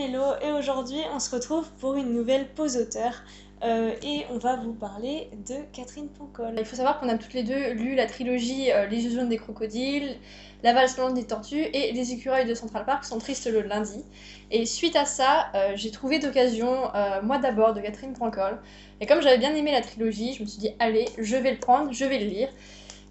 Mélo et aujourd'hui on se retrouve pour une nouvelle pause auteur et on va vous parler de Catherine Pancol. Il faut savoir qu'on a toutes les deux lu la trilogie Les yeux jaunes des crocodiles, La valse blanche des tortues et Les écureuils de Central Park sont tristes le lundi. Et suite à ça, j'ai trouvé d'occasion Moi d'abord de Catherine Pancol. Et comme j'avais bien aimé la trilogie, je me suis dit allez, je vais le prendre, je vais le lire.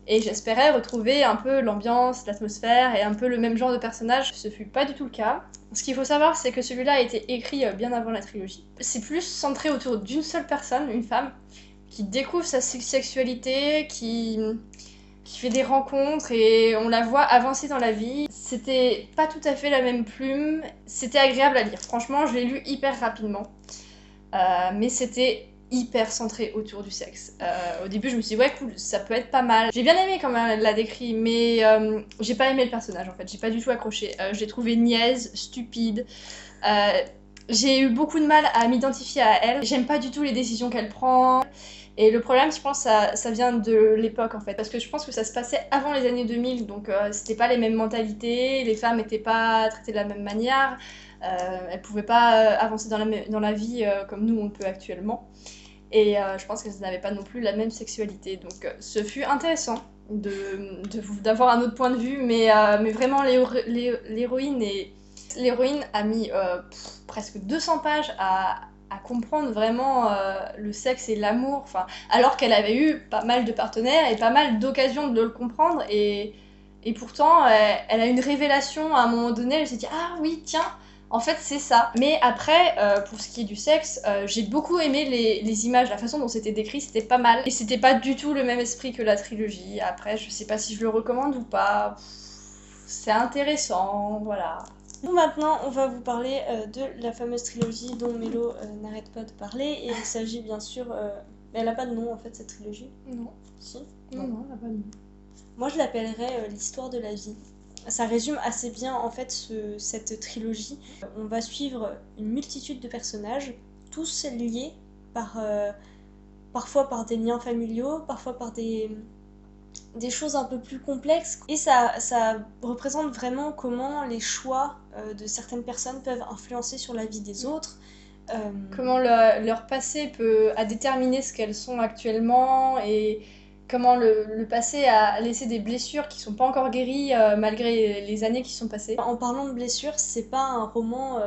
Et j'espérais retrouver un peu l'ambiance, l'atmosphère et un peu le même genre de personnage. Ce fut pas du tout le cas. Ce qu'il faut savoir, c'est que celui-là a été écrit bien avant la trilogie. C'est plus centré autour d'une seule personne, une femme, qui découvre sa sexualité, qui fait des rencontres et on la voit avancer dans la vie. C'était pas tout à fait la même plume, c'était agréable à lire. Franchement, je l'ai lu hyper rapidement. Mais c'était hyper centré autour du sexe. Au début, je me suis dit, ouais, cool, ça peut être pas mal. J'ai bien aimé comment elle l'a décrit, mais j'ai pas aimé le personnage en fait. J'ai pas du tout accroché. Je l'ai trouvé niaise, stupide. J'ai eu beaucoup de mal à m'identifier à elle. J'aime pas du tout les décisions qu'elle prend. Et le problème, je pense, ça vient de l'époque en fait. Parce que je pense que ça se passait avant les années 2000, donc c'était pas les mêmes mentalités, les femmes étaient pas traitées de la même manière, elles pouvaient pas avancer dans la vie comme nous on peut actuellement. Et je pense qu'elles n'avaient pas non plus la même sexualité. Donc ce fut intéressant d'avoir un autre point de vue, mais vraiment l'héroïne a mis presque 200 pages à comprendre vraiment le sexe et l'amour, alors qu'elle avait eu pas mal de partenaires et pas mal d'occasions de le comprendre, et pourtant elle a une révélation à un moment donné, elle s'est dit ah oui tiens, en fait c'est ça. Mais après, pour ce qui est du sexe, j'ai beaucoup aimé les images, la façon dont c'était décrit, c'était pas mal, et c'était pas du tout le même esprit que la trilogie. Après je sais pas si je le recommande ou pas, c'est intéressant, voilà. Nous maintenant on va vous parler de la fameuse trilogie dont Mélo n'arrête pas de parler, et il s'agit bien sûr... elle a pas de nom en fait cette trilogie. Non. Si. Non, elle a pas de nom. Moi je l'appellerais l'histoire de la vie. Ça résume assez bien en fait cette trilogie. On va suivre une multitude de personnages, tous liés parfois par des liens familiaux, parfois par des choses un peu plus complexes. Et ça représente vraiment comment les choix de certaines personnes peuvent influencer sur la vie des autres. Comment leur passé a déterminé ce qu'elles sont actuellement, et comment le passé a laissé des blessures qui sont pas encore guéries malgré les années qui sont passées. En parlant de blessures, c'est pas un roman,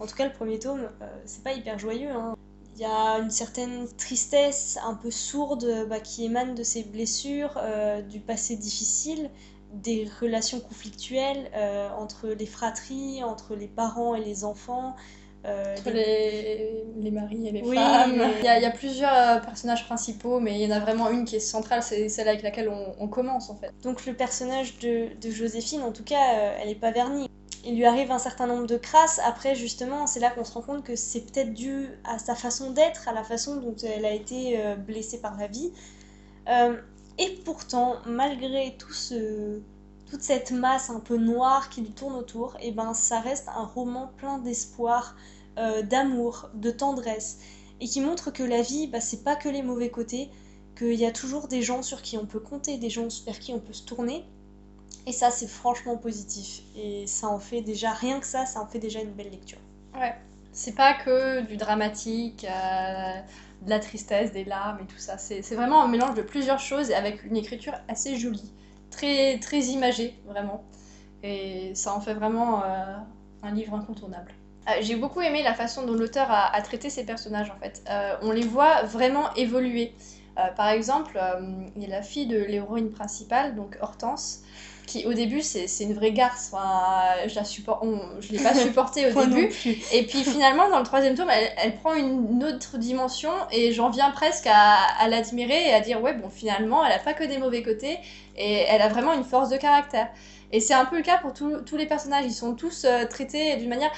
en tout cas le premier tome, c'est pas hyper joyeux, hein. Il y a une certaine tristesse un peu sourde qui émane de ces blessures, du passé difficile, des relations conflictuelles entre les fratries, entre les parents et les enfants. Entre les maris et les femmes. Il y a plusieurs personnages principaux, mais il y en a vraiment une qui est centrale, c'est celle avec laquelle on commence en fait. Donc le personnage de Joséphine, en tout cas, elle est pas vernie. Il lui arrive un certain nombre de crasses. Après, justement, c'est là qu'on se rend compte que c'est peut-être dû à sa façon d'être, à la façon dont elle a été blessée par la vie. Et pourtant, malgré toute cette masse un peu noire qui lui tourne autour, et ben ça reste un roman plein d'espoir, d'amour, de tendresse, et qui montre que la vie, c'est pas que les mauvais côtés, qu'il y a toujours des gens sur qui on peut compter, des gens vers qui on peut se tourner. Et ça, c'est franchement positif. Et ça en fait déjà, rien que ça en fait déjà une belle lecture. Ouais, c'est pas que du dramatique, de la tristesse, des larmes et tout ça. C'est vraiment un mélange de plusieurs choses et avec une écriture assez jolie. Très, très imagée, vraiment. Et ça en fait vraiment un livre incontournable. J'ai beaucoup aimé la façon dont l'auteur a traité ses personnages en fait. On les voit vraiment évoluer. Par exemple, il y a la fille de l'héroïne principale, donc Hortense, qui au début c'est une vraie garce. Je l'ai pas supportée au début. Et puis finalement dans le troisième tome elle prend une autre dimension et j'en viens presque à l'admirer et à dire ouais bon finalement elle a pas que des mauvais côtés et elle a vraiment une force de caractère. Et c'est un peu le cas pour tous les personnages, ils sont tous traités d'une manière...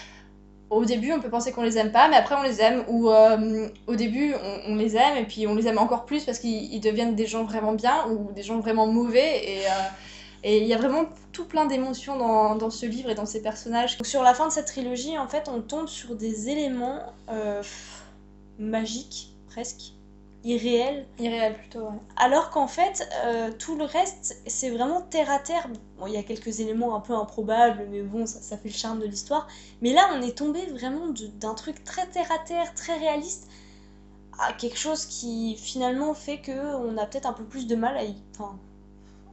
Au début, on peut penser qu'on les aime pas, mais après on les aime. Ou au début, on les aime, et puis on les aime encore plus parce qu'ils deviennent des gens vraiment bien ou des gens vraiment mauvais. Et il y a vraiment tout plein d'émotions dans ce livre et dans ces personnages. Donc, sur la fin de cette trilogie, en fait, on tombe sur des éléments magiques, presque. irréel. Irréel plutôt, ouais. Alors qu'en fait, tout le reste, c'est vraiment terre à terre. Bon, il y a quelques éléments un peu improbables, mais bon, ça fait le charme de l'histoire. Mais là, on est tombé vraiment d'un truc très terre à terre, très réaliste, à quelque chose qui finalement fait que on a peut-être un peu plus de mal enfin,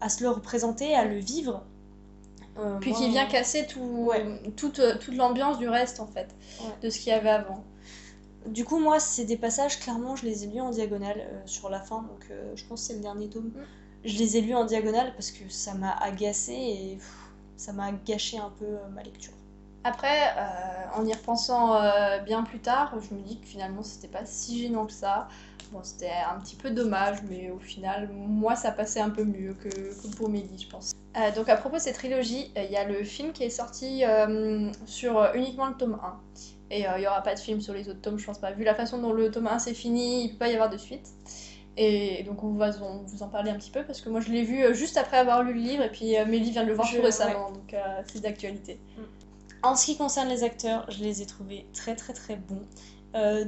à se le représenter, à le vivre. Puis Moi, qui vient casser ouais. toute l'ambiance du reste, en fait, Ouais. de ce qu'il y avait avant. Du coup, moi, c'est des passages, clairement, je les ai lus en diagonale sur la fin, donc je pense que c'est le dernier tome. Je les ai lus en diagonale parce que ça m'a agacée et ça m'a gâché un peu ma lecture. Après, en y repensant bien plus tard, je me dis que finalement c'était pas si gênant que ça. Bon, c'était un petit peu dommage, mais au final, moi ça passait un peu mieux que pour Mélie, je pense. Donc à propos de cette trilogie, il y a le film qui est sorti sur uniquement le tome 1. Et il n'y aura pas de film sur les autres tomes, je pense pas. Vu la façon dont le tome 1 s'est fini, il peut pas y avoir de suite. Et donc on va vous en parler un petit peu parce que moi je l'ai vu juste après avoir lu le livre et puis Mélie vient de le voir tout récemment, Ouais. donc c'est d'actualité. En ce qui concerne les acteurs, je les ai trouvés très très très bons.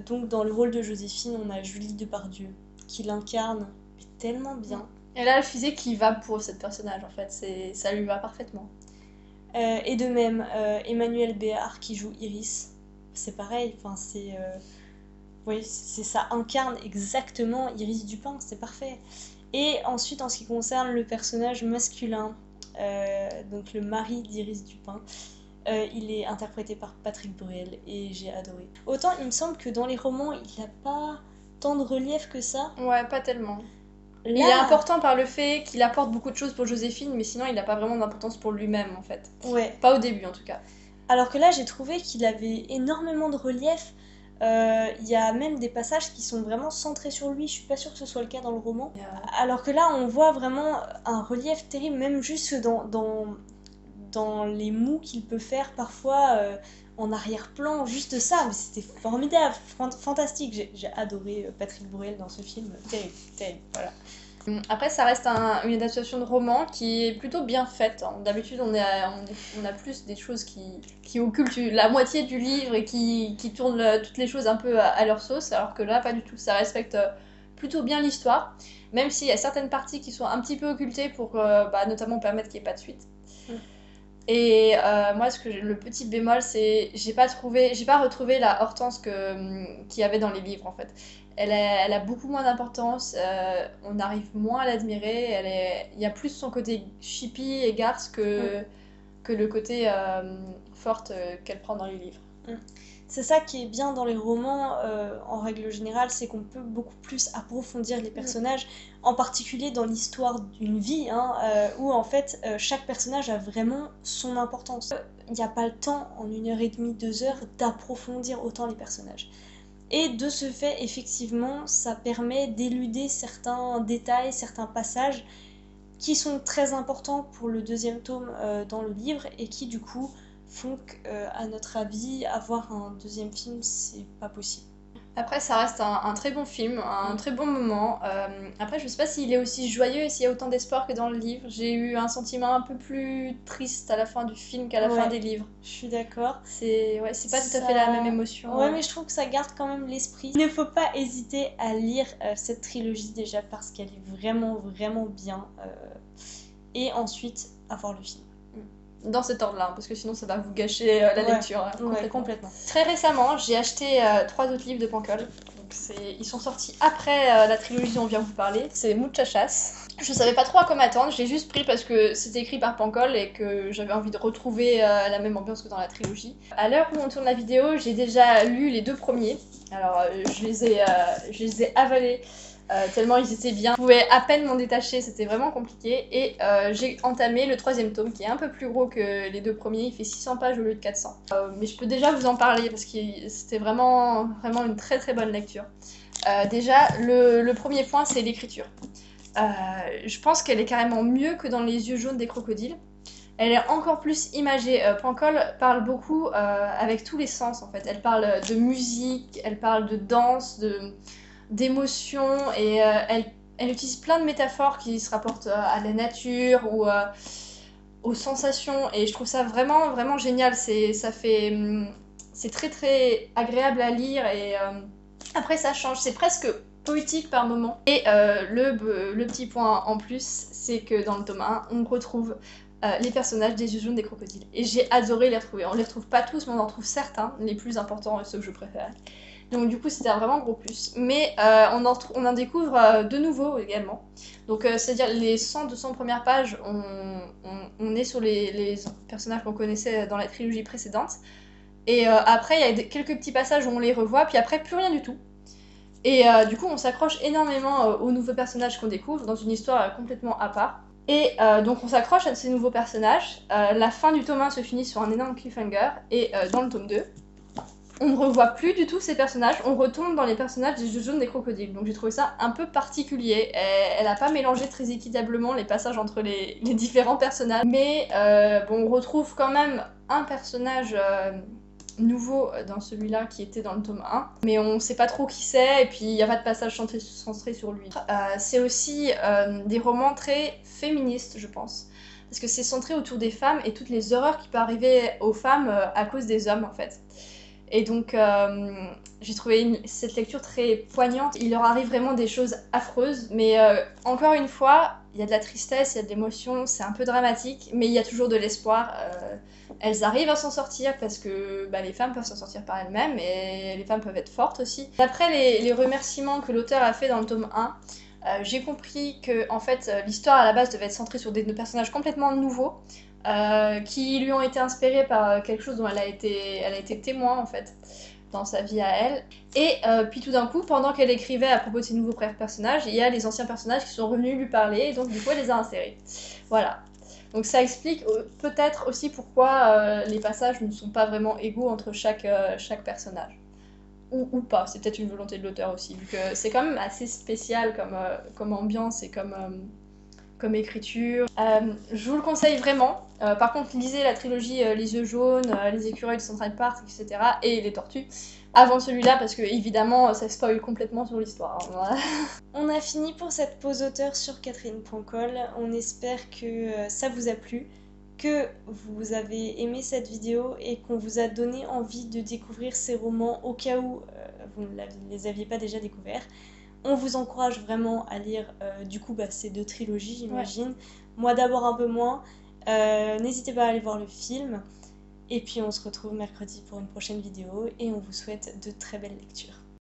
Donc dans le rôle de Joséphine, on a Julie Depardieu qui l'incarne tellement bien. Et là, le physique qui va pour cette personnage en fait, ça lui va parfaitement. Et de même, Emmanuel Béard qui joue Iris, c'est pareil, enfin oui, ça incarne exactement Iris Dupin, c'est parfait. Et ensuite, en ce qui concerne le personnage masculin, donc le mari d'Iris Dupin, il est interprété par Patrick Bruel et j'ai adoré. Autant il me semble que dans les romans, il n'a pas tant de relief que ça. Ouais, pas tellement. Là, Il est important par le fait qu'il apporte beaucoup de choses pour Joséphine, mais sinon il n'a pas vraiment d'importance pour lui-même en fait. ouais. Pas au début en tout cas. Alors que là, j'ai trouvé qu'il avait énormément de relief. Il y a même des passages qui sont vraiment centrés sur lui. Je suis pas sûre que ce soit le cas dans le roman. Alors que là, on voit vraiment un relief terrible, même juste dans les mots qu'il peut faire parfois en arrière-plan. Juste ça, mais c'était formidable, fantastique. J'ai adoré Patrick Bruel dans ce film. Terrible, terrible, voilà. Après, ça reste une adaptation de roman qui est plutôt bien faite. Hein. D'habitude, on a plus des choses qui occultent la moitié du livre et qui tournent toutes les choses un peu à leur sauce, alors que là, pas du tout. Ça respecte plutôt bien l'histoire, même s'il y a certaines parties qui sont un petit peu occultées pour notamment permettre qu'il n'y ait pas de suite. Et moi, le petit bémol, c'est j'ai pas retrouvé la Hortense qu'il y avait dans les livres en fait. Elle a beaucoup moins d'importance, on arrive moins à l'admirer, il y a plus son côté chippy et garce que le côté forte qu'elle prend dans les livres. C'est ça qui est bien dans les romans, en règle générale, c'est qu'on peut beaucoup plus approfondir les personnages, en particulier dans l'histoire d'une vie, hein, où en fait chaque personnage a vraiment son importance. Il n'y a pas le temps, en 1h30, 2 heures, d'approfondir autant les personnages. Et de ce fait, effectivement, ça permet d'éluder certains détails, certains passages qui sont très importants pour le deuxième tome dans le livre et qui du coup font qu'à notre avis, avoir un deuxième film, c'est pas possible. Après, ça reste un très bon film, un très bon moment. Après, je sais pas s'il est aussi joyeux et s'il y a autant d'espoir que dans le livre. J'ai eu un sentiment un peu plus triste à la fin du film qu'à la fin des livres. Je suis d'accord. C'est pas tout à fait la même émotion. Ouais, mais je trouve que ça garde quand même l'esprit. Il ne faut pas hésiter à lire cette trilogie déjà parce qu'elle est vraiment, vraiment bien. Et ensuite, à voir le film. Dans cet ordre-là, parce que sinon ça va vous gâcher la lecture. Complètement. Très récemment, j'ai acheté 3 autres livres de Pancol. Ils sont sortis après la trilogie dont on vient vous parler. C'est Muchachas. Je savais pas trop à quoi m'attendre, je l'ai juste pris parce que c'était écrit par Pancol et que j'avais envie de retrouver la même ambiance que dans la trilogie. À l'heure où on tourne la vidéo, j'ai déjà lu les 2 premiers. Alors je les ai avalés. Tellement ils étaient bien. Je pouvais à peine m'en détacher, c'était vraiment compliqué. Et j'ai entamé le 3e tome qui est un peu plus gros que les 2 premiers, il fait 600 pages au lieu de 400. Mais je peux déjà vous en parler parce que c'était vraiment, vraiment une très très bonne lecture. Déjà, le premier point, c'est l'écriture. Je pense qu'elle est carrément mieux que dans Les yeux jaunes des crocodiles. Elle est encore plus imagée. Pancol parle beaucoup avec tous les sens en fait. Elle parle de musique, elle parle de danse, d'émotions et elle utilise plein de métaphores qui se rapportent à la nature ou aux sensations et je trouve ça vraiment vraiment génial. C'est très très agréable à lire et après ça change, c'est presque poétique par moment. Et le petit point en plus, c'est que dans le tome 1, on retrouve les personnages des yeux jaunes des crocodiles. Et j'ai adoré les retrouver. On les retrouve pas tous, mais on en retrouve certains, les plus importants et ceux que je préfère. Donc du coup c'était un vraiment gros plus. Mais on en découvre de nouveaux également. Donc c'est-à-dire les 100-200 premières pages, on est sur les personnages qu'on connaissait dans la trilogie précédente. Et après il y a quelques petits passages où on les revoit, puis après plus rien du tout. Et du coup on s'accroche énormément aux nouveaux personnages qu'on découvre dans une histoire complètement à part. Et donc on s'accroche à ces nouveaux personnages. La fin du tome 1 se finit sur un énorme cliffhanger. Et dans le tome 2, on ne revoit plus du tout ces personnages, on retombe dans les personnages des yeux jaunes des crocodiles. Donc j'ai trouvé ça un peu particulier. Elle n'a pas mélangé très équitablement les passages entre les différents personnages. Mais bon, on retrouve quand même un personnage nouveau dans celui-là qui était dans le tome 1. Mais on sait pas trop qui c'est, et puis il n'y a pas de passage centré sur lui. C'est aussi des romans très féministes, je pense. Parce que c'est centré autour des femmes et toutes les horreurs qui peuvent arriver aux femmes à cause des hommes, en fait. Et donc, j'ai trouvé cette lecture très poignante. Il leur arrive vraiment des choses affreuses, mais encore une fois, il y a de la tristesse, il y a de l'émotion, c'est un peu dramatique, mais il y a toujours de l'espoir. Elles arrivent à s'en sortir parce que les femmes peuvent s'en sortir par elles-mêmes, et les femmes peuvent être fortes aussi. D'après les remerciements que l'auteur a fait dans le tome 1, j'ai compris que en fait, l'histoire à la base devait être centrée sur des personnages complètement nouveaux, qui lui ont été inspirés par quelque chose dont elle a été témoin en fait dans sa vie à elle. Et puis tout d'un coup, pendant qu'elle écrivait à propos de ses nouveaux personnages, il y a les anciens personnages qui sont revenus lui parler, et donc du coup elle les a insérés. Voilà. Donc ça explique peut-être aussi pourquoi les passages ne sont pas vraiment égaux entre chaque personnage. Ou pas, c'est peut-être une volonté de l'auteur aussi, vu que c'est quand même assez spécial comme ambiance et comme écriture. Je vous le conseille vraiment. Par contre, lisez la trilogie Les Yeux Jaunes, Les Écureuils de Central Park, etc. et Les Tortues avant celui-là, parce que évidemment ça spoil complètement sur l'histoire. On a fini pour cette pause auteur sur Catherine Pancol. On espère que ça vous a plu, que vous avez aimé cette vidéo et qu'on vous a donné envie de découvrir ces romans au cas où vous ne les aviez pas déjà découverts. On vous encourage vraiment à lire ces 2 trilogies, j'imagine. Ouais. Moi d'abord un peu moins. N'hésitez pas à aller voir le film. Et puis on se retrouve mercredi pour une prochaine vidéo et on vous souhaite de très belles lectures.